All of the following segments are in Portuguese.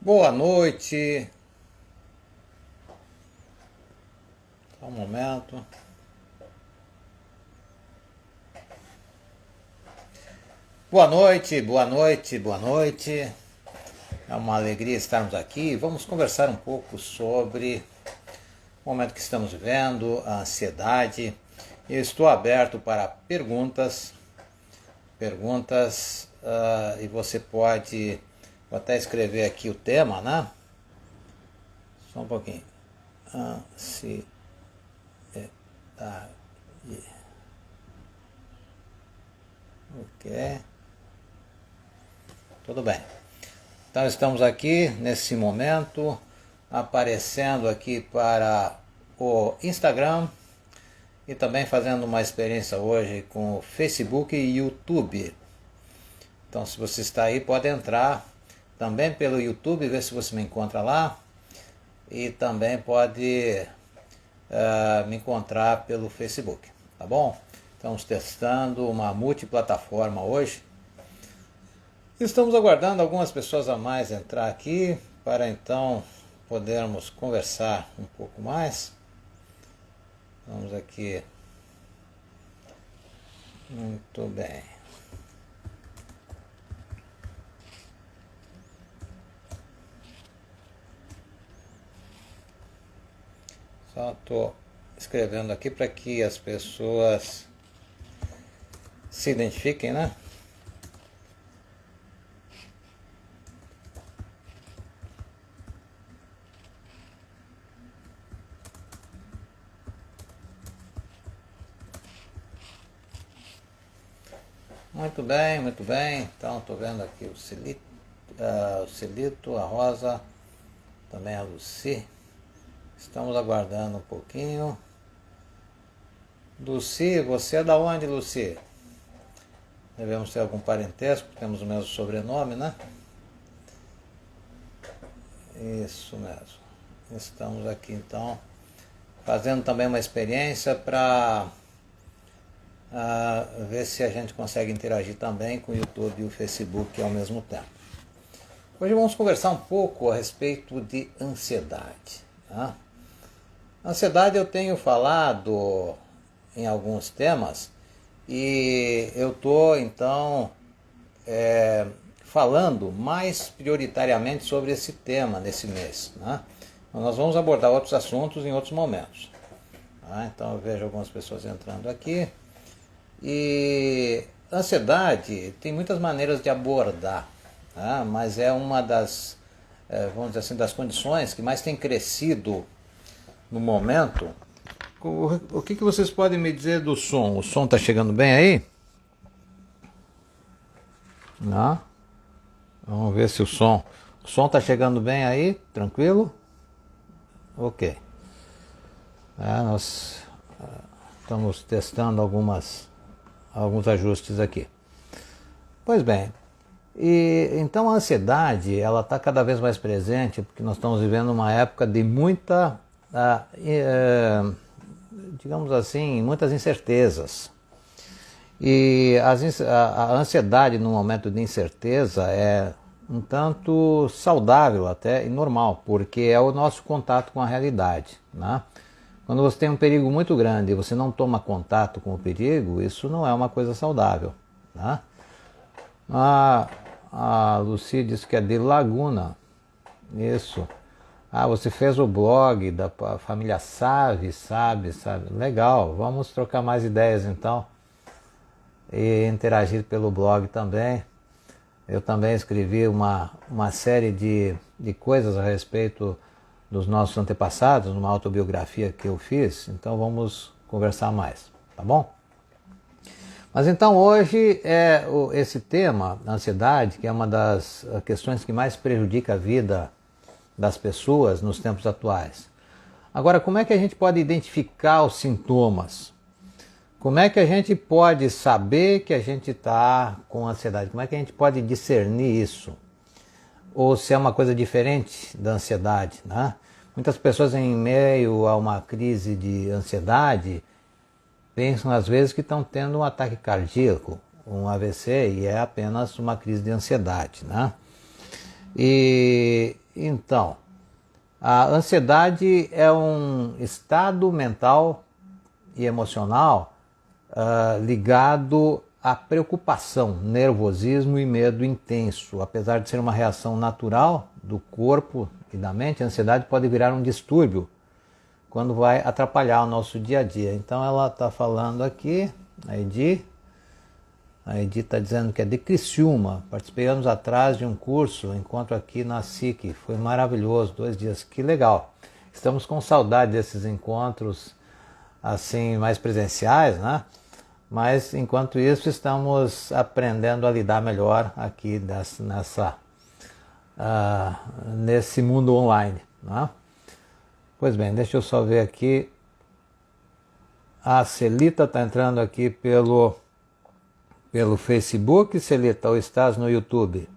Boa noite. Só um momento. Boa noite, boa noite, boa noite. É uma alegria estarmos aqui. Vamos conversar um pouco sobre o momento que estamos vivendo, a ansiedade. Eu estou aberto para perguntas. E você pode, vou até escrever aqui o tema, né? Só um pouquinho. Ansiedade. Ok. Tudo bem. Então estamos aqui nesse momento aparecendo aqui para o Instagram e também fazendo uma experiência hoje com o Facebook e YouTube. Então se você está aí pode entrar também pelo YouTube, ver se você me encontra lá, e também pode me encontrar pelo Facebook, tá bom? Estamos testando uma multiplataforma hoje. Estamos aguardando algumas pessoas a mais entrar aqui para então podermos conversar um pouco mais. Vamos aqui. Muito bem. Só estou escrevendo aqui para que as pessoas se identifiquem, né? Muito bem, muito bem. Então estou vendo aqui o Celito, a Rosa, também a Lucy. Estamos aguardando um pouquinho. Lucy, você é da onde, Lucy? Devemos ter algum parentesco, temos o mesmo sobrenome, né? Isso mesmo. Estamos aqui então fazendo também uma experiência para ver se a gente consegue interagir também com o YouTube e o Facebook ao mesmo tempo. Hoje vamos conversar um pouco a respeito de ansiedade. Tá? Ansiedade eu tenho falado em alguns temas e eu estou então falando mais prioritariamente sobre esse tema nesse mês. Né? Nós vamos abordar outros assuntos em outros momentos. Tá? Então eu vejo algumas pessoas entrando aqui. E ansiedade tem muitas maneiras de abordar, tá? Mas é uma das, vamos dizer assim, das condições que mais tem crescido no momento. O que vocês podem me dizer do som? O som está chegando bem aí? Não? Vamos ver se o som está chegando bem aí, tranquilo? Ok. Nós estamos testando alguns ajustes aqui. Pois bem, e então a ansiedade ela está cada vez mais presente porque nós estamos vivendo uma época de muita, digamos assim, muitas incertezas. E a ansiedade no momento de incerteza é um tanto saudável até e normal, porque é o nosso contato com a realidade, né? Quando você tem um perigo muito grande e você não toma contato com o perigo, isso não é uma coisa saudável. Né? A Lucy disse que é de Laguna. Isso. Você fez o blog da família sabe. Legal, vamos trocar mais ideias então. E interagir pelo blog também. Eu também escrevi uma série de coisas a respeito dos nossos antepassados, numa autobiografia que eu fiz, então vamos conversar mais, tá bom? Mas então hoje é esse tema, a ansiedade, que é uma das questões que mais prejudica a vida das pessoas nos tempos atuais. Agora, como é que a gente pode identificar os sintomas? Como é que a gente pode saber que a gente está com ansiedade? Como é que a gente pode discernir isso? Ou se é uma coisa diferente da ansiedade, né? Muitas pessoas em meio a uma crise de ansiedade pensam às vezes que estão tendo um ataque cardíaco, um AVC, e é apenas uma crise de ansiedade, né? E Então, a ansiedade é um estado mental e emocional ligado à preocupação, nervosismo e medo intenso. Apesar de ser uma reação natural do corpo e da mente, a ansiedade pode virar um distúrbio quando vai atrapalhar o nosso dia a dia. Então ela está falando aqui, a Edi está dizendo que é de Criciúma. Participei anos atrás de um curso, encontro aqui na SIC, foi maravilhoso, 2 dias, que legal. Estamos com saudade desses encontros assim mais presenciais, né? Mas enquanto isso estamos aprendendo a lidar melhor aqui nesse mundo online, né? Pois bem, deixa eu só ver aqui. A Celita está entrando aqui pelo Facebook. Celita, ou estás no YouTube?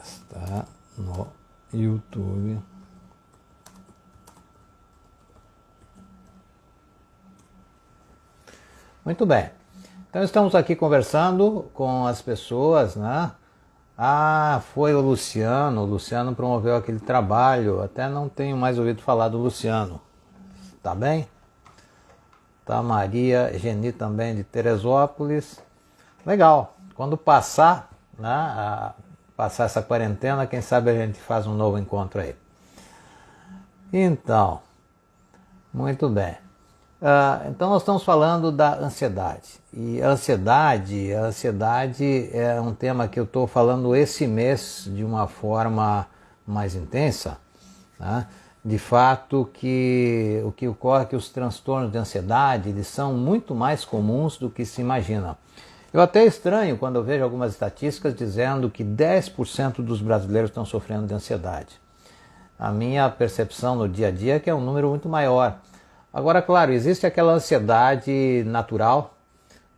Está no YouTube. Muito bem. Então estamos aqui conversando com as pessoas, né? Foi o Luciano. O Luciano promoveu aquele trabalho. Até não tenho mais ouvido falar do Luciano. Tá bem? Tá, Maria Geni também de Teresópolis. Legal. Quando passar, né, passar essa quarentena, quem sabe a gente faz um novo encontro aí. Então, muito bem. Então nós estamos falando da ansiedade. E a ansiedade é um tema que eu estou falando esse mês de uma forma mais intensa, né? De fato, o que ocorre é que os transtornos de ansiedade eles são muito mais comuns do que se imagina. Eu até estranho quando eu vejo algumas estatísticas dizendo que 10% dos brasileiros estão sofrendo de ansiedade. A minha percepção no dia a dia é que é um número muito maior. Agora, claro, existe aquela ansiedade natural,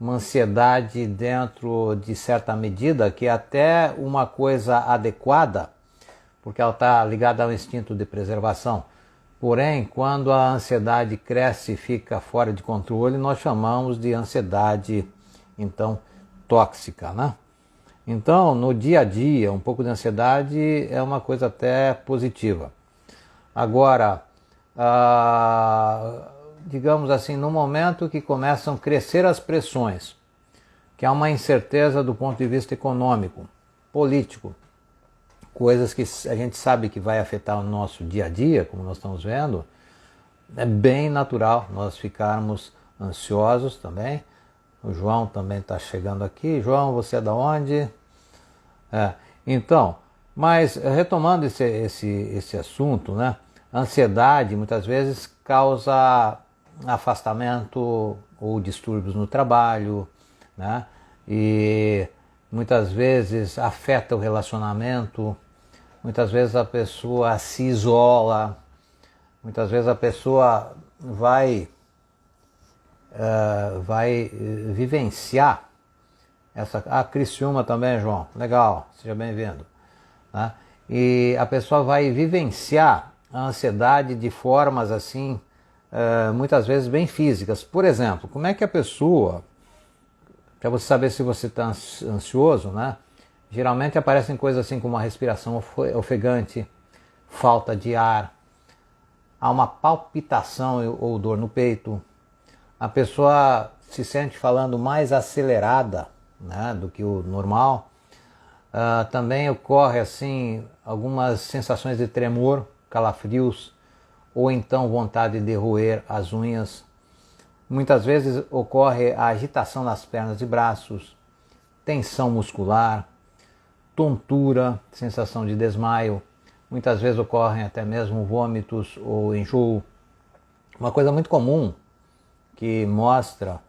uma ansiedade dentro de certa medida, que é até uma coisa adequada, porque ela está ligada ao instinto de preservação. Porém, quando a ansiedade cresce e fica fora de controle, nós chamamos de ansiedade, então, tóxica, né? Então, no dia a dia, um pouco de ansiedade é uma coisa até positiva. Agora, digamos assim, no momento que começam a crescer as pressões, que há uma incerteza do ponto de vista econômico, político, coisas que a gente sabe que vai afetar o nosso dia a dia, como nós estamos vendo, é bem natural nós ficarmos ansiosos também. O João também está chegando aqui. João, você é da onde? Então, mas retomando esse assunto, né? A ansiedade muitas vezes causa afastamento ou distúrbios no trabalho, né? E muitas vezes afeta o relacionamento, muitas vezes a pessoa se isola, muitas vezes a pessoa vai vivenciar essa... Criciúma também, João, legal, seja bem-vindo, né? E a pessoa vai vivenciar a ansiedade de formas assim, muitas vezes bem físicas. Por exemplo, como é que a pessoa, para você saber se você está ansioso, né? Geralmente aparecem coisas assim como uma respiração ofegante, falta de ar, há uma palpitação ou dor no peito, a pessoa se sente falando mais acelerada, né, do que o normal. Também ocorre assim algumas sensações de tremor, calafrios, ou então vontade de roer as unhas. Muitas vezes ocorre a agitação nas pernas e braços, tensão muscular, tontura, sensação de desmaio. Muitas vezes ocorrem até mesmo vômitos ou enjoo. Uma coisa muito comum que mostra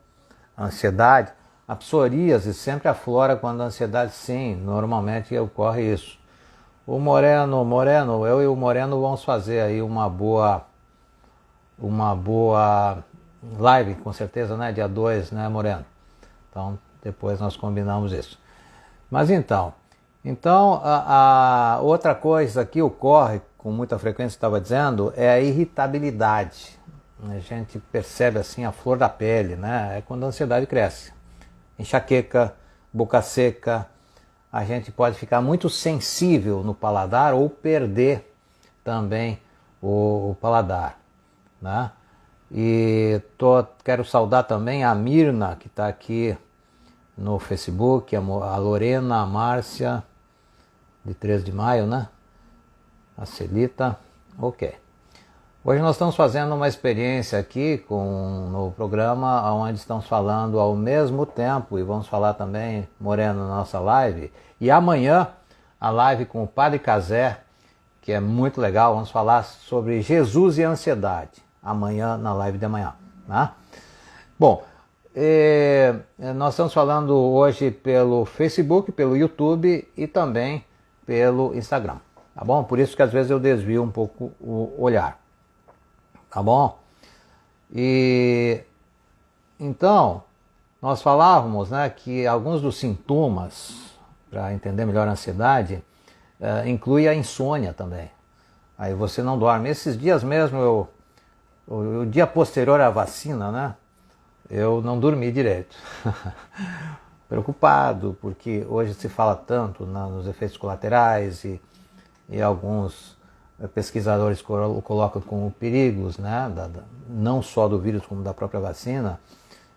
a ansiedade, a psoríase sempre aflora quando a ansiedade, sim, normalmente ocorre isso. O Moreno, eu e o Moreno vamos fazer aí uma boa live, com certeza, né? Dia 2, né, Moreno? Então, depois nós combinamos isso. Mas então a outra coisa que ocorre com muita frequência, estava dizendo, é a irritabilidade. A gente percebe assim a flor da pele, né? É quando a ansiedade cresce. Enxaqueca, boca seca, a gente pode ficar muito sensível no paladar ou perder também o paladar, né? E quero saudar também a Mirna, que está aqui no Facebook, a Lorena, a Márcia, de 13 de maio, né? A Celita, ok. Hoje nós estamos fazendo uma experiência aqui no programa onde estamos falando ao mesmo tempo e vamos falar também, Moreno, na nossa live. E amanhã a live com o Padre Cazé, que é muito legal, vamos falar sobre Jesus e ansiedade. Amanhã na live de amanhã. Né? Bom, nós estamos falando hoje pelo Facebook, pelo YouTube e também pelo Instagram. Tá bom? Por isso que às vezes eu desvio um pouco o olhar. Tá bom? E então, nós falávamos, né, que alguns dos sintomas, para entender melhor a ansiedade, inclui a insônia também. Aí você não dorme. Esses dias mesmo, o dia posterior à vacina, né, eu não dormi direito. Preocupado, porque hoje se fala tanto nos efeitos colaterais e alguns pesquisadores colocam como perigos, né, não só do vírus como da própria vacina.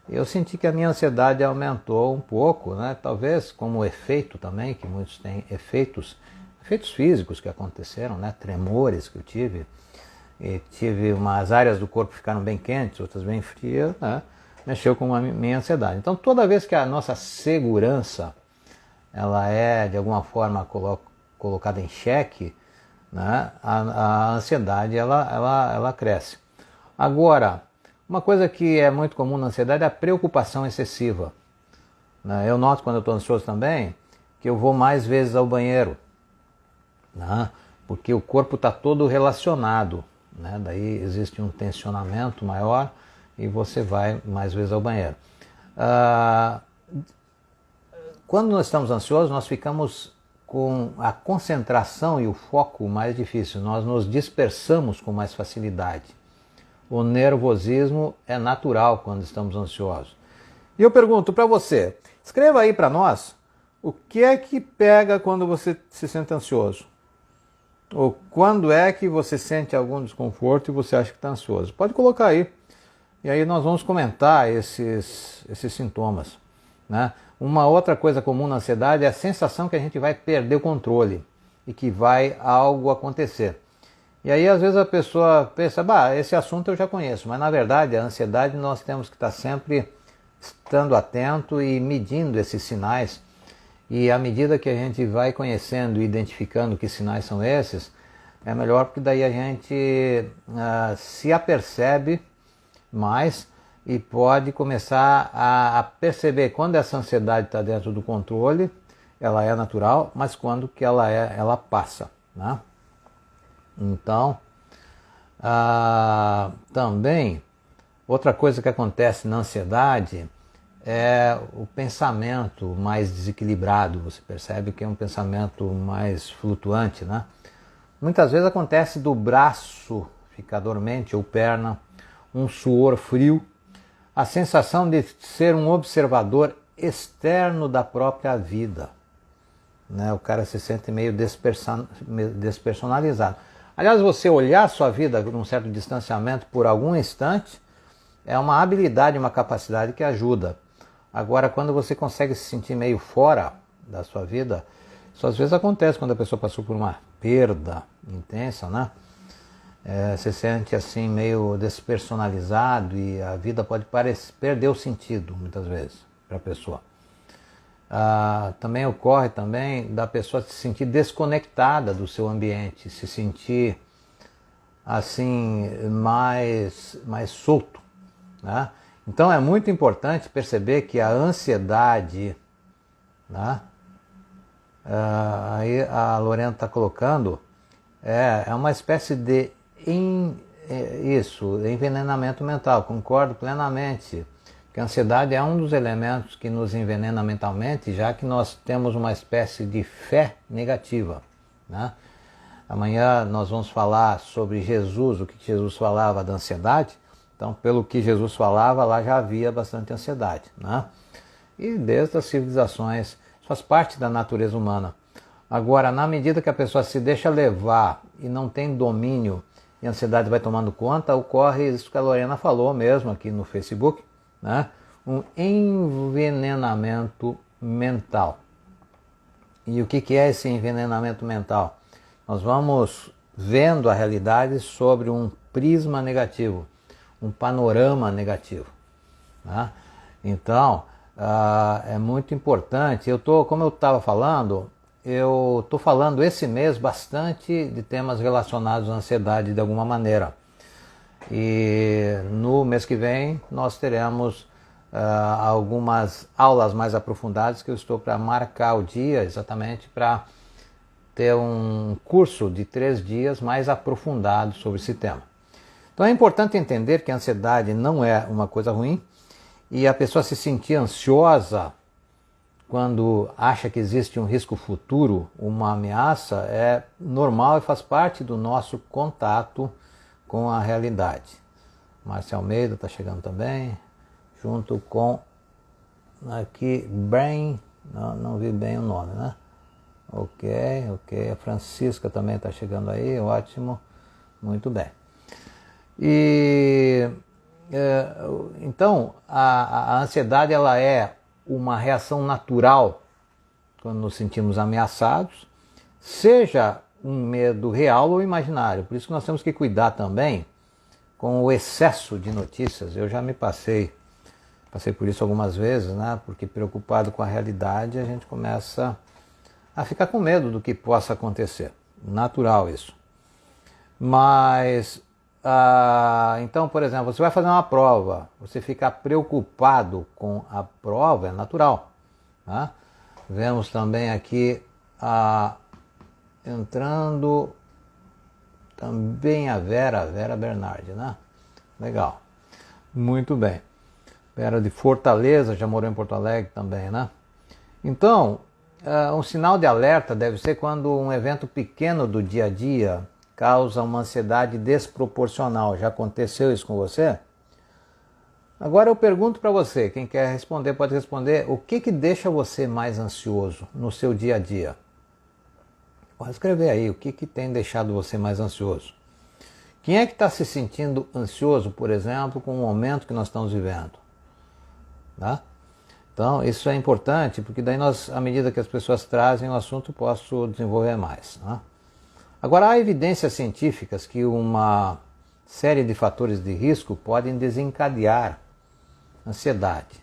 Eu senti que a minha ansiedade aumentou um pouco, né, talvez como efeito também, que muitos têm efeitos físicos que aconteceram, né, tremores que eu tive, e tive umas áreas do corpo que ficaram bem quentes, outras bem frias, né, mexeu com a minha ansiedade. Então toda vez que a nossa segurança ela é de alguma forma colocada em xeque, né, a ansiedade ela cresce. Agora, uma coisa que é muito comum na ansiedade é a preocupação excessiva. Né? Eu noto quando eu estou ansioso também que eu vou mais vezes ao banheiro, né? Porque o corpo está todo relacionado, né? Daí existe um tensionamento maior e você vai mais vezes ao banheiro. Quando nós estamos ansiosos, nós ficamos com a concentração e o foco mais difícil, nós nos dispersamos com mais facilidade. O nervosismo é natural quando estamos ansiosos. E eu pergunto para você, escreva aí para nós, o que é que pega quando você se sente ansioso? Ou quando é que você sente algum desconforto e você acha que está ansioso? Pode colocar aí. E aí nós vamos comentar esses sintomas, né? Uma outra coisa comum na ansiedade é a sensação que a gente vai perder o controle e que vai algo acontecer. E aí às vezes a pessoa pensa, esse assunto eu já conheço, mas na verdade a ansiedade nós temos que estar sempre estando atento e medindo esses sinais. E à medida que a gente vai conhecendo e identificando que sinais são esses, é melhor porque daí a gente se apercebe mais e pode começar a perceber quando essa ansiedade está dentro do controle, ela é natural, mas quando que ela passa, né? Então, também, outra coisa que acontece na ansiedade é o pensamento mais desequilibrado. Você percebe que é um pensamento mais flutuante, né? Muitas vezes acontece do braço ficar dormente ou perna, um suor frio, a sensação de ser um observador externo da própria vida, né? O cara se sente meio despersonalizado. Aliás, você olhar a sua vida num certo distanciamento por algum instante é uma habilidade, uma capacidade que ajuda. Agora, quando você consegue se sentir meio fora da sua vida, isso às vezes acontece quando a pessoa passou por uma perda intensa, né? Se sente assim meio despersonalizado e a vida pode perder o sentido muitas vezes para a pessoa. Também ocorre da pessoa se sentir desconectada do seu ambiente, se sentir assim mais solto, né? Então é muito importante perceber que a ansiedade, né? Aí a Lorena está colocando, é uma espécie de envenenamento mental. Concordo plenamente que a ansiedade é um dos elementos que nos envenena mentalmente, já que nós temos uma espécie de fé negativa, né? Amanhã nós vamos falar sobre Jesus, o que Jesus falava da ansiedade. Então, pelo que Jesus falava, lá já havia bastante ansiedade, né? e desde as civilizações. Isso faz parte da natureza humana. Agora, na medida que a pessoa se deixa levar e não tem domínio e a ansiedade vai tomando conta, ocorre isso que a Lorena falou mesmo aqui no Facebook, né? Um envenenamento mental. E o que é esse envenenamento mental? Nós vamos vendo a realidade sobre um prisma negativo, um panorama negativo, né? Então, é muito importante. Como eu estava falando, eu estou falando esse mês bastante de temas relacionados à ansiedade de alguma maneira. E no mês que vem nós teremos algumas aulas mais aprofundadas que eu estou para marcar o dia exatamente para ter um curso de 3 dias mais aprofundado sobre esse tema. Então é importante entender que a ansiedade não é uma coisa ruim e a pessoa se sentir ansiosa quando acha que existe um risco futuro, uma ameaça, é normal e faz parte do nosso contato com a realidade. Márcia Almeida está chegando também, junto com aqui Brain, não vi bem o nome, né? Ok, a Francisca também está chegando aí, ótimo, muito bem. E então a ansiedade ela é uma reação natural quando nos sentimos ameaçados, seja um medo real ou imaginário. Por isso que nós temos que cuidar também com o excesso de notícias. Eu já passei por isso algumas vezes, né? Porque preocupado com a realidade a gente começa a ficar com medo do que possa acontecer. Natural isso. Mas, então, por exemplo, você vai fazer uma prova, você ficar preocupado com a prova é natural. Tá? Vemos também aqui entrando também a Vera Bernardi, né? Legal. Muito bem. Vera de Fortaleza, já morou em Porto Alegre também, né? Então, um sinal de alerta deve ser quando um evento pequeno do dia a dia causa uma ansiedade desproporcional. Já aconteceu isso com você? Agora eu pergunto para você, quem quer responder pode responder, o que deixa você mais ansioso no seu dia a dia? Pode escrever aí, o que tem deixado você mais ansioso? Quem é que está se sentindo ansioso, por exemplo, com o momento que nós estamos vivendo? Tá? Então isso é importante, porque daí à medida que as pessoas trazem o assunto, posso desenvolver mais. Tá? Agora, há evidências científicas que uma série de fatores de risco podem desencadear ansiedade.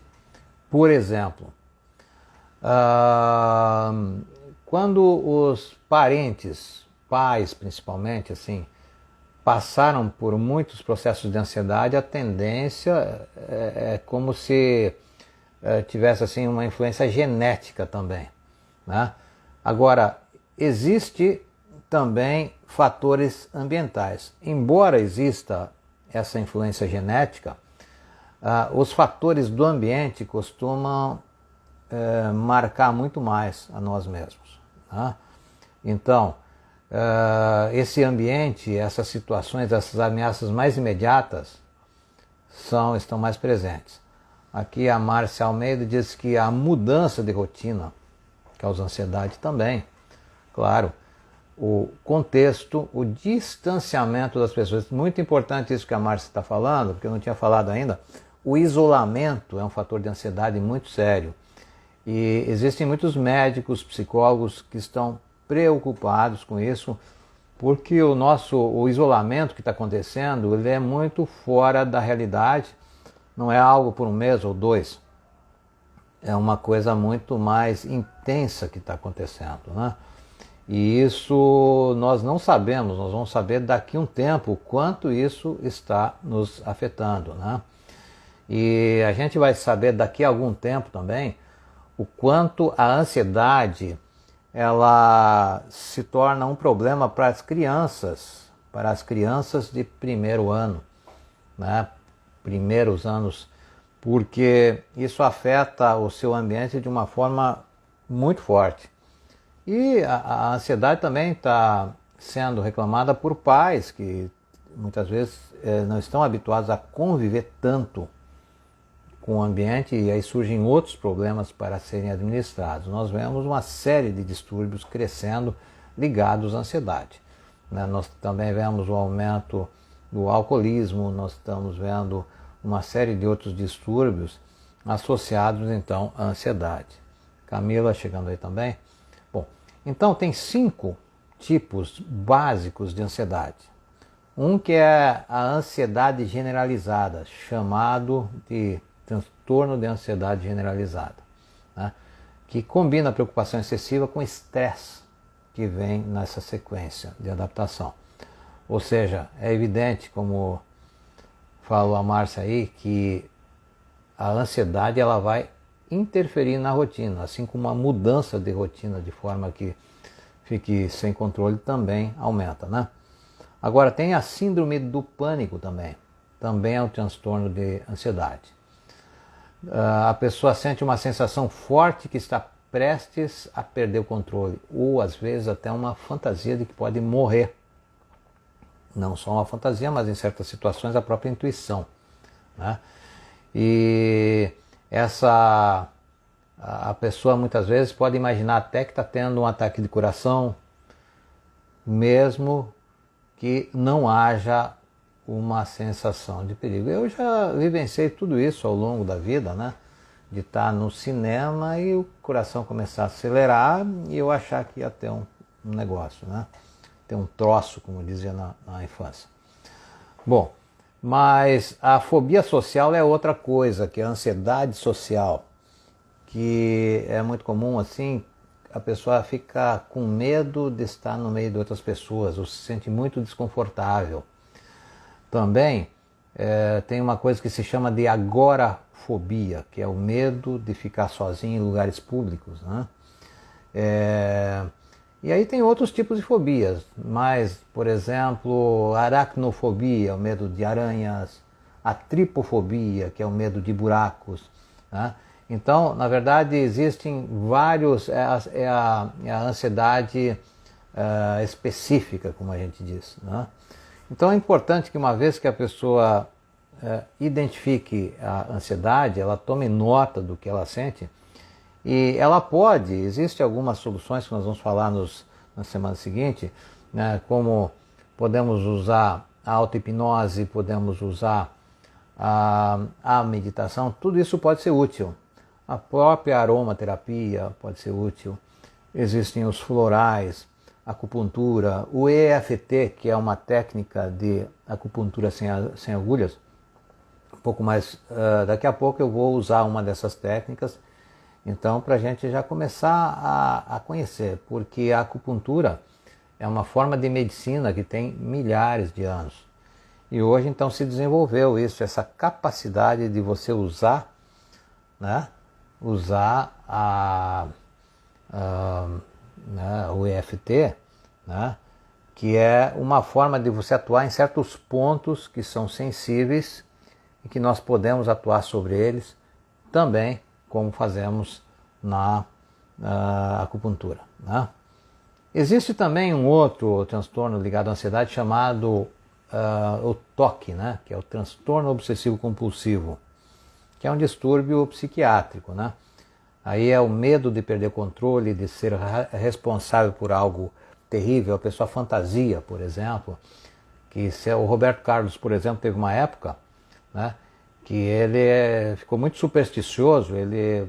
Por exemplo, quando os parentes, pais principalmente, assim, passaram por muitos processos de ansiedade, a tendência é como se tivesse assim, uma influência genética também. Né? Agora, existe também fatores ambientais. Embora exista essa influência genética, os fatores do ambiente costumam marcar muito mais a nós mesmos. Tá? Então, esse ambiente, essas situações, essas ameaças mais imediatas estão mais presentes. Aqui a Márcia Almeida diz que a mudança de rotina causa ansiedade também. Claro, o contexto, o distanciamento das pessoas. Muito importante isso que a Márcia está falando, porque eu não tinha falado ainda. O isolamento é um fator de ansiedade muito sério. E existem muitos médicos, psicólogos que estão preocupados com isso, porque o isolamento que está acontecendo, ele é muito fora da realidade, não é algo por um mês ou 2, é uma coisa muito mais intensa que está acontecendo, né? E isso nós não sabemos, nós vamos saber daqui a um tempo o quanto isso está nos afetando, né? E a gente vai saber daqui a algum tempo também o quanto a ansiedade ela se torna um problema para as crianças de primeiro ano, né? Primeiros anos, porque isso afeta o seu ambiente de uma forma muito forte. E a ansiedade também está sendo reclamada por pais que muitas vezes não estão habituados a conviver tanto com o ambiente e aí surgem outros problemas para serem administrados. Nós vemos uma série de distúrbios crescendo ligados à ansiedade, né? Nós também vemos o aumento do alcoolismo, nós estamos vendo uma série de outros distúrbios associados então à ansiedade. Camila chegando aí também. Bom, então tem 5 tipos básicos de ansiedade. Um que é a ansiedade generalizada, chamado de transtorno de ansiedade generalizada, né? Que combina a preocupação excessiva com estresse que vem nessa sequência de adaptação. Ou seja, é evidente, como falou a Márcia aí, que a ansiedade ela vai interferir na rotina, assim como a mudança de rotina de forma que fique sem controle também aumenta, né? Agora tem a síndrome do pânico também é um transtorno de ansiedade. A pessoa sente uma sensação forte que está prestes a perder o controle, ou às vezes até uma fantasia de que pode morrer. Não só uma fantasia, mas em certas situações a própria intuição, né? E a pessoa muitas vezes pode imaginar até que está tendo um ataque de coração, mesmo que não haja uma sensação de perigo. Eu já vivenciei tudo isso ao longo da vida, né? De estar no cinema e o coração começar a acelerar e eu achar que ia ter um negócio, né? Ter um troço, como dizia na infância. Bom, mas a fobia social é outra coisa, que é a ansiedade social, que é muito comum assim, a pessoa fica com medo de estar no meio de outras pessoas, ou se sente muito desconfortável. Também tem uma coisa que se chama de agorafobia, que é o medo de ficar sozinho em lugares públicos, né? E aí tem outros tipos de fobias, mas, por exemplo, aracnofobia, o medo de aranhas, a tripofobia, que é o medo de buracos, né? Então, na verdade, existem vários, é a ansiedade específica, como a gente diz, né? Então é importante que uma vez que a pessoa identifique a ansiedade, ela tome nota do que ela sente e ela pode, existem algumas soluções que nós vamos falar na semana seguinte, né, como podemos usar a auto-hipnose, podemos usar a meditação, tudo isso pode ser útil. A própria aromaterapia pode ser útil, existem os florais, acupuntura, o EFT, que é uma técnica de acupuntura sem agulhas. Um pouco mais, daqui a pouco eu vou usar uma dessas técnicas, então para a gente já começar a conhecer, porque a acupuntura é uma forma de medicina que tem milhares de anos. E hoje então se desenvolveu isso, essa capacidade de você usar, né, né, o EFT, né, que é uma forma de você atuar em certos pontos que são sensíveis e que nós podemos atuar sobre eles também, como fazemos na acupuntura, né? Existe também um outro transtorno ligado à ansiedade chamado o TOC, né, que é o transtorno obsessivo compulsivo, que é um distúrbio psiquiátrico, né? Aí é o medo de perder o controle, de ser responsável por algo terrível. A pessoa fantasia, por exemplo, que o Roberto Carlos, por exemplo, teve uma época, né, que ele ficou muito supersticioso, ele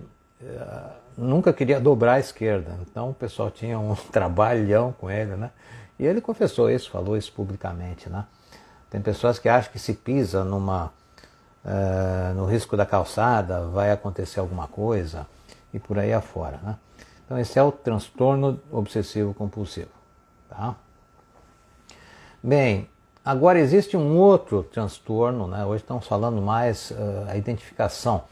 nunca queria dobrar a esquerda, então o pessoal tinha um trabalhão com ele, né? E ele confessou isso, falou isso publicamente, né? Tem pessoas que acham que se pisa no risco da calçada vai acontecer alguma coisa e por aí afora, né? Então esse é o transtorno obsessivo compulsivo, tá? Bem, agora existe um outro transtorno, né? Hoje estamos falando mais a identificação.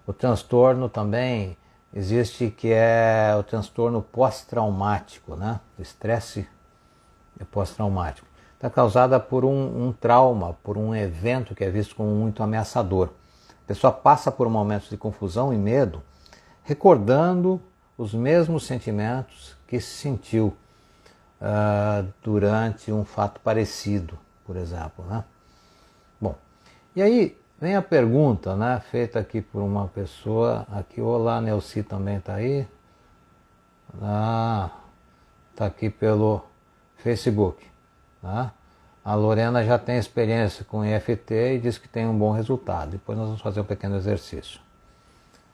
O transtorno também existe, que é o transtorno pós-traumático, né? O estresse pós-traumático. Está causada por um trauma, por um evento que é visto como muito ameaçador. A pessoa passa por momentos de confusão e medo, recordando os mesmos sentimentos que se sentiu durante um fato parecido, por exemplo, né? Bom, e aí vem a pergunta, né, feita aqui por uma pessoa, aqui, olá, Nelci também está aí, está aqui pelo Facebook, tá? A Lorena já tem experiência com EFT e diz que tem um bom resultado. Depois nós vamos fazer um pequeno exercício.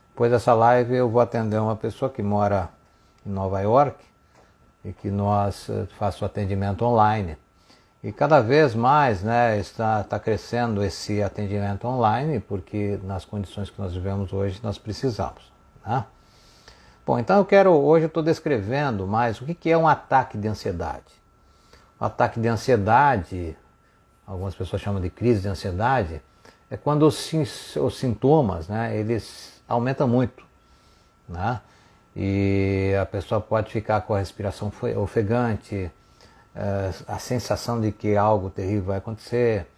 Depois dessa live eu vou atender uma pessoa que mora em Nova York e que nós faço atendimento online. E cada vez mais, né, está crescendo esse atendimento online, porque nas condições que nós vivemos hoje nós precisamos, né? Bom, então hoje eu estou descrevendo mais o que é um ataque de ansiedade. O ataque de ansiedade, algumas pessoas chamam de crise de ansiedade, é quando os sintomas, né, eles aumentam muito, né? E a pessoa pode ficar com a respiração ofegante, a sensação de que algo terrível vai acontecer,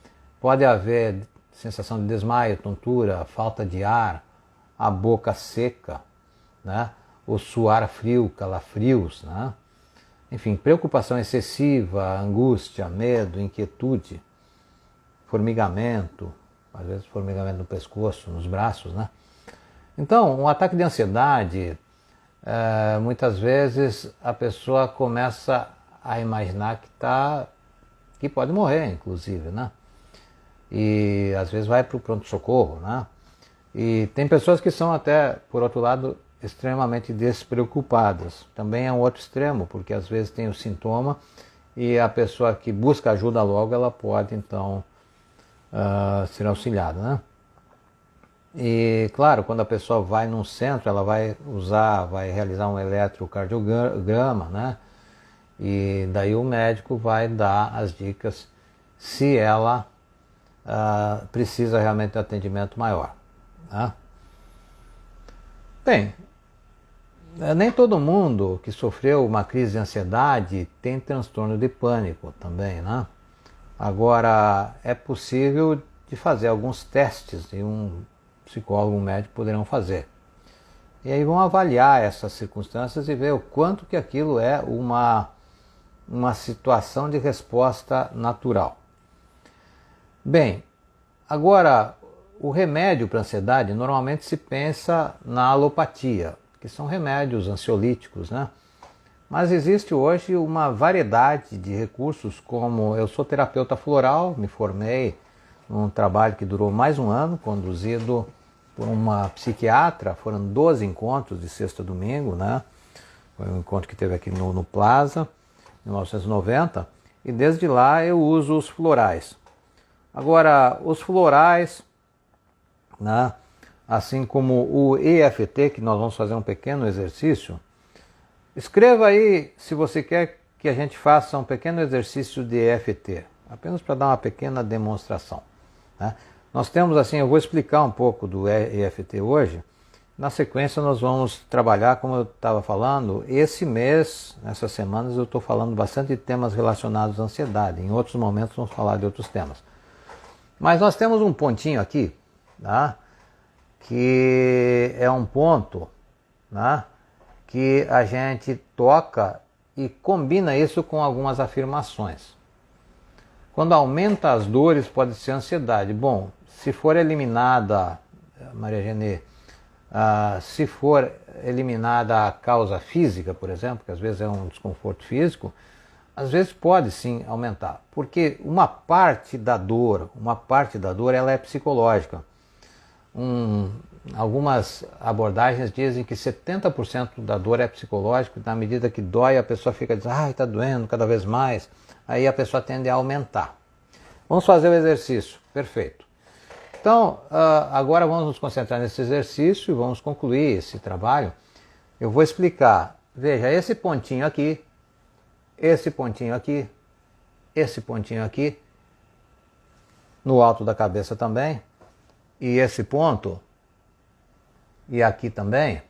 pode haver sensação de desmaio, tontura, falta de ar, a boca seca, né? O suar frio, calafrios, né? Enfim, preocupação excessiva, angústia, medo, inquietude, formigamento, às vezes formigamento no pescoço, nos braços, né? Então, um ataque de ansiedade, muitas vezes a pessoa começa a imaginar que pode morrer, inclusive, né? E às vezes vai para o pronto-socorro, né? E tem pessoas que são até, por outro lado, extremamente despreocupadas. Também é um outro extremo, porque às vezes tem o sintoma e a pessoa que busca ajuda logo, ela pode então ser auxiliada, né? E claro, quando a pessoa vai num centro, ela vai realizar um eletrocardiograma, né? E daí o médico vai dar as dicas se ela precisa realmente de atendimento maior, né? Bem, nem todo mundo que sofreu uma crise de ansiedade tem transtorno de pânico também, né? Agora, é possível de fazer alguns testes e um psicólogo, um médico poderão fazer. E aí vão avaliar essas circunstâncias e ver o quanto que aquilo é uma situação de resposta natural. Bem, agora, o remédio para a ansiedade, normalmente se pensa na alopatia, que são remédios ansiolíticos, né? Mas existe hoje uma variedade de recursos, como eu sou terapeuta floral, me formei num trabalho que durou mais um ano, conduzido por uma psiquiatra, foram 12 encontros de sexta a domingo, né? Foi um encontro que teve aqui no Plaza, em 1990, e desde lá eu uso os florais. Agora, os florais, né, assim como o EFT, que nós vamos fazer um pequeno exercício, escreva aí se você quer que a gente faça um pequeno exercício de EFT, apenas para dar uma pequena demonstração, né? Nós temos assim, eu vou explicar um pouco do EFT hoje. Na sequência nós vamos trabalhar, como eu estava falando, esse mês, nessas semanas eu estou falando bastante de temas relacionados à ansiedade. Em outros momentos vamos falar de outros temas. Mas nós temos um pontinho aqui, tá? Que é um ponto, né, que a gente toca e combina isso com algumas afirmações. Quando aumenta as dores, pode ser ansiedade. Bom, se for eliminada, Maria Genê, se for eliminada a causa física, por exemplo, que às vezes é um desconforto físico, às vezes pode sim aumentar, porque uma parte da dor ela é psicológica. Algumas abordagens dizem que 70% da dor é psicológica, na medida que dói a pessoa fica dizendo, está doendo cada vez mais, aí a pessoa tende a aumentar. Vamos fazer o exercício, perfeito. Então, agora vamos nos concentrar nesse exercício e vamos concluir esse trabalho. Eu vou explicar, veja, esse pontinho aqui, esse pontinho aqui, esse pontinho aqui, no alto da cabeça também, e esse ponto, e aqui também,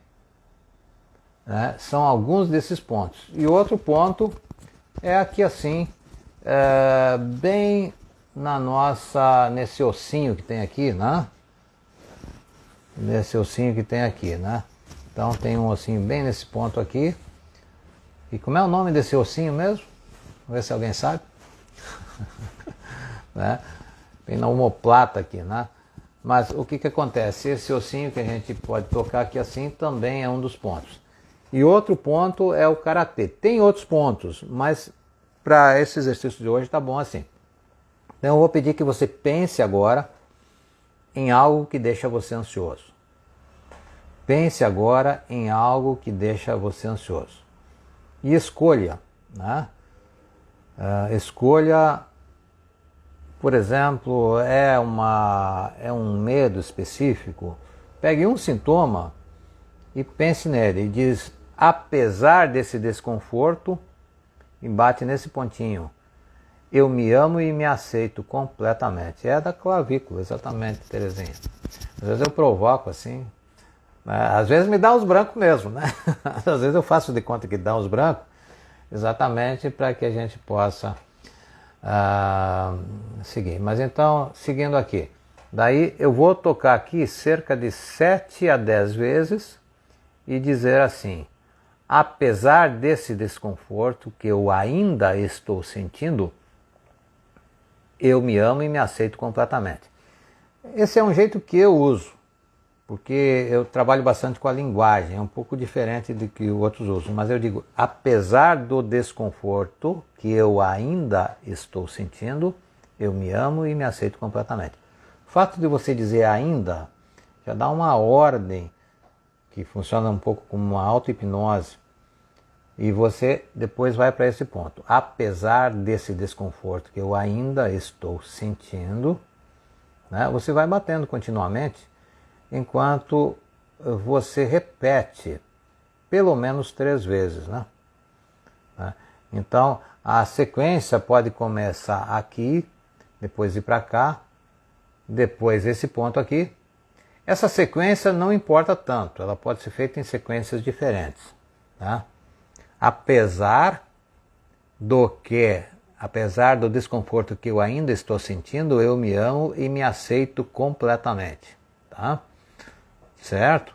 né, são alguns desses pontos. E outro ponto é aqui assim, bem nesse ossinho que tem aqui, né? Nesse ossinho que tem aqui, né? Então tem um ossinho bem nesse ponto aqui. E como é o nome desse ossinho mesmo? Vamos ver se alguém sabe. Né? Tem na omoplata aqui, né? Mas o que acontece? Esse ossinho que a gente pode tocar aqui assim também é um dos pontos. E outro ponto é o karatê. Tem outros pontos, mas para esse exercício de hoje tá bom assim. Então eu vou pedir que você pense agora em algo que deixa você ansioso. Pense agora em algo que deixa você ansioso. E escolha, né? Escolha, por exemplo, é um medo específico. Pegue um sintoma e pense nele e diz, apesar desse desconforto, e bate nesse pontinho, eu me amo e me aceito completamente. É da clavícula, exatamente, Terezinha. Às vezes eu provoco assim, né? Às vezes me dá os brancos mesmo, né? Às vezes eu faço de conta que dá os brancos, exatamente para que a gente possa seguir. Mas então, seguindo aqui, daí eu vou tocar aqui cerca de 7 a 10 vezes e dizer assim, apesar desse desconforto que eu ainda estou sentindo, eu me amo e me aceito completamente. Esse é um jeito que eu uso, porque eu trabalho bastante com a linguagem, é um pouco diferente do que outros usam, mas eu digo, apesar do desconforto que eu ainda estou sentindo, eu me amo e me aceito completamente. O fato de você dizer ainda, já dá uma ordem, que funciona um pouco como uma auto-hipnose, e você depois vai para esse ponto. Apesar desse desconforto que eu ainda estou sentindo, né, você vai batendo continuamente, enquanto você repete pelo menos 3 vezes. Né? Então, a sequência pode começar aqui, depois ir para cá, depois esse ponto aqui. Essa sequência não importa tanto, ela pode ser feita em sequências diferentes. Tá? Apesar do desconforto que eu ainda estou sentindo, eu me amo e me aceito completamente. Tá? Certo?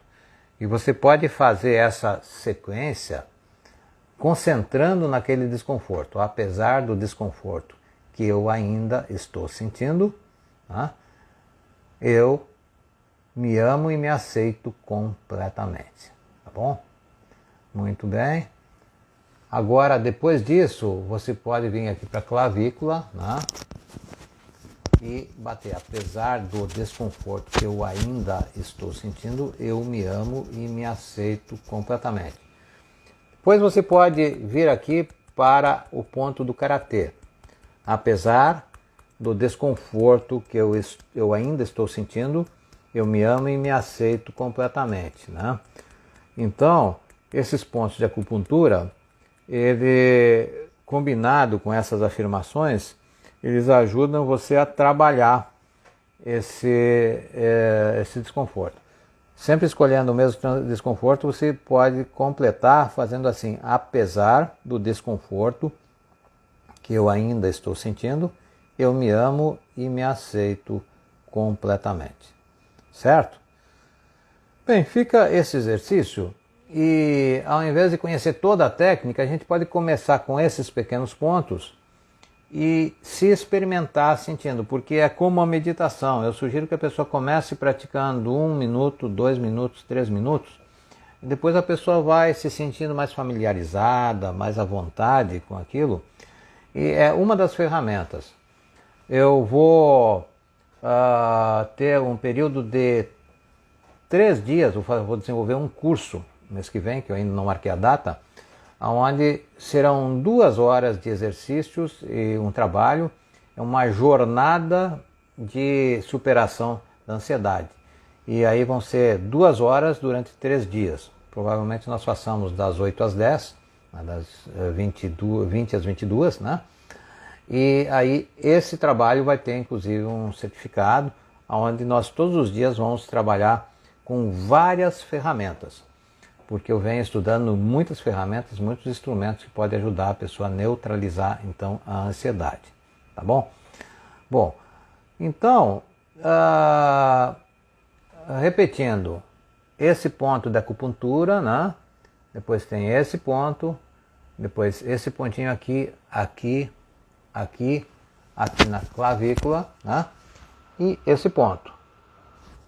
E você pode fazer essa sequência concentrando naquele desconforto. Apesar do desconforto que eu ainda estou sentindo, tá? Eu me amo e me aceito completamente. Tá bom? Muito bem. Agora, depois disso, você pode vir aqui para a clavícula, né? E bater. Apesar do desconforto que eu ainda estou sentindo, eu me amo e me aceito completamente. Depois você pode vir aqui para o ponto do karatê. Apesar do desconforto que eu ainda estou sentindo, eu me amo e me aceito completamente. Né? Então, esses pontos de acupuntura, ele, combinado com essas afirmações, eles ajudam você a trabalhar esse desconforto. Sempre escolhendo o mesmo desconforto, você pode completar fazendo assim, apesar do desconforto que eu ainda estou sentindo, eu me amo e me aceito completamente. Certo? Bem, fica esse exercício e ao invés de conhecer toda a técnica, a gente pode começar com esses pequenos pontos e se experimentar sentindo, porque é como uma meditação. Eu sugiro que a pessoa comece praticando 1 minuto, 2 minutos, 3 minutos, e depois a pessoa vai se sentindo mais familiarizada, mais à vontade com aquilo, e é uma das ferramentas. Eu vou ter um período de 3 dias, vou desenvolver um curso mês que vem, que eu ainda não marquei a data, onde serão 2 horas de exercícios e um trabalho, é uma jornada de superação da ansiedade. E aí vão ser 2 horas durante 3 dias. Provavelmente nós façamos das 8 às 10, das 20 às 22, né? E aí esse trabalho vai ter inclusive um certificado, onde nós todos os dias vamos trabalhar com várias ferramentas. Porque eu venho estudando muitas ferramentas, muitos instrumentos que podem ajudar a pessoa a neutralizar, então, a ansiedade. Tá bom? Bom, então, repetindo, esse ponto da acupuntura, né? Depois tem esse ponto, depois esse pontinho aqui, aqui, aqui, aqui na clavícula, né? E esse ponto.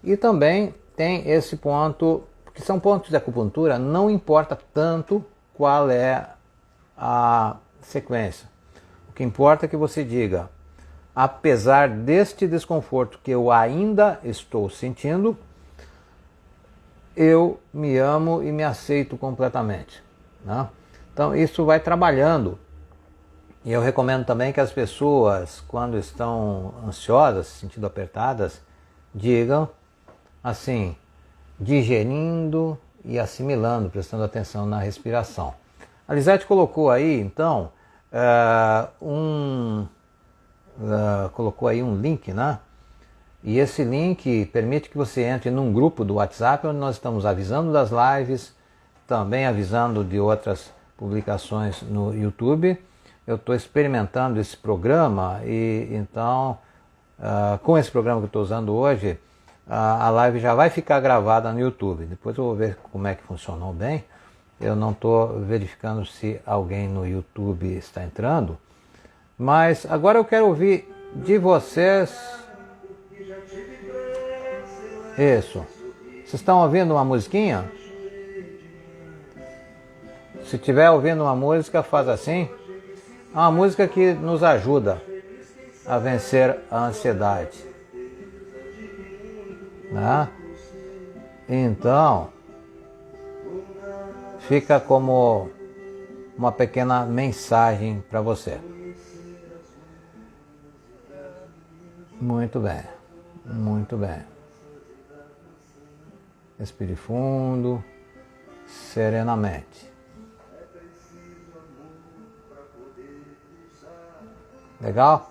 E também tem esse ponto, que são pontos de acupuntura, não importa tanto qual é a sequência. O que importa é que você diga: apesar deste desconforto que eu ainda estou sentindo, eu me amo e me aceito completamente, né? Então isso vai trabalhando. E eu recomendo também que as pessoas, quando estão ansiosas, se sentindo apertadas, digam assim, digerindo e assimilando, prestando atenção na respiração. A Lisete colocou aí, então, colocou aí um link, né? E esse link permite que você entre num grupo do WhatsApp, onde nós estamos avisando das lives, também avisando de outras publicações no YouTube. Eu estou experimentando esse programa e então, com esse programa que eu estou usando hoje, a live já vai ficar gravada no YouTube. Depois eu vou ver como é que funcionou bem. Eu não estou verificando se alguém no YouTube está entrando. Mas agora eu quero ouvir de vocês. Isso. Vocês estão ouvindo uma musiquinha? Se estiver ouvindo uma música, faz assim. É uma música que nos ajuda a vencer a ansiedade, né? Então, fica como uma pequena mensagem para você. Muito bem, muito bem. Respire fundo, serenamente. Legal?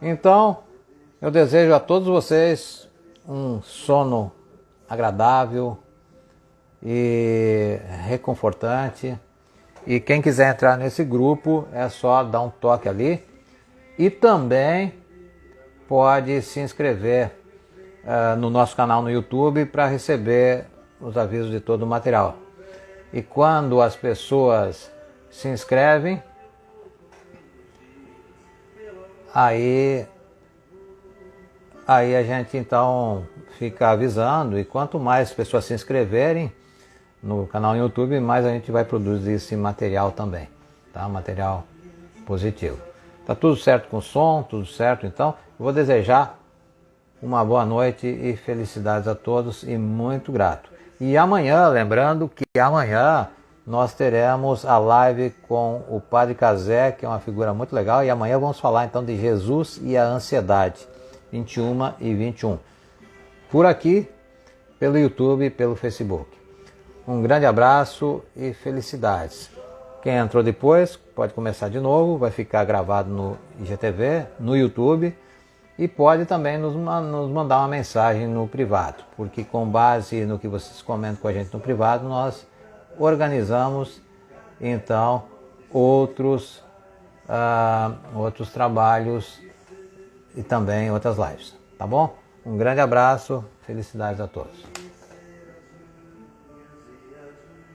Então, eu desejo a todos vocês um sono agradável e reconfortante. E quem quiser entrar nesse grupo é só dar um toque ali. E também pode se inscrever no nosso canal no YouTube para receber os avisos de todo o material. E quando as pessoas se inscrevem, aí a gente então fica avisando, e quanto mais pessoas se inscreverem no canal no YouTube, mais a gente vai produzir esse material também, tá? Material positivo. Tá tudo certo com o som, tudo certo então. Eu vou desejar uma boa noite e felicidades a todos e muito grato. E amanhã, lembrando que amanhã nós teremos a live com o Padre Cazé, que é uma figura muito legal, e amanhã vamos falar então de Jesus e a ansiedade, 21 e 21, por aqui, pelo YouTube e pelo Facebook. Um grande abraço e felicidades. Quem entrou depois pode começar de novo, vai ficar gravado no IGTV, no YouTube, e pode também nos mandar uma mensagem no privado, porque com base no que vocês comentam com a gente no privado, nós organizamos então outros trabalhos e também outras lives, tá bom? Um grande abraço, felicidades a todos.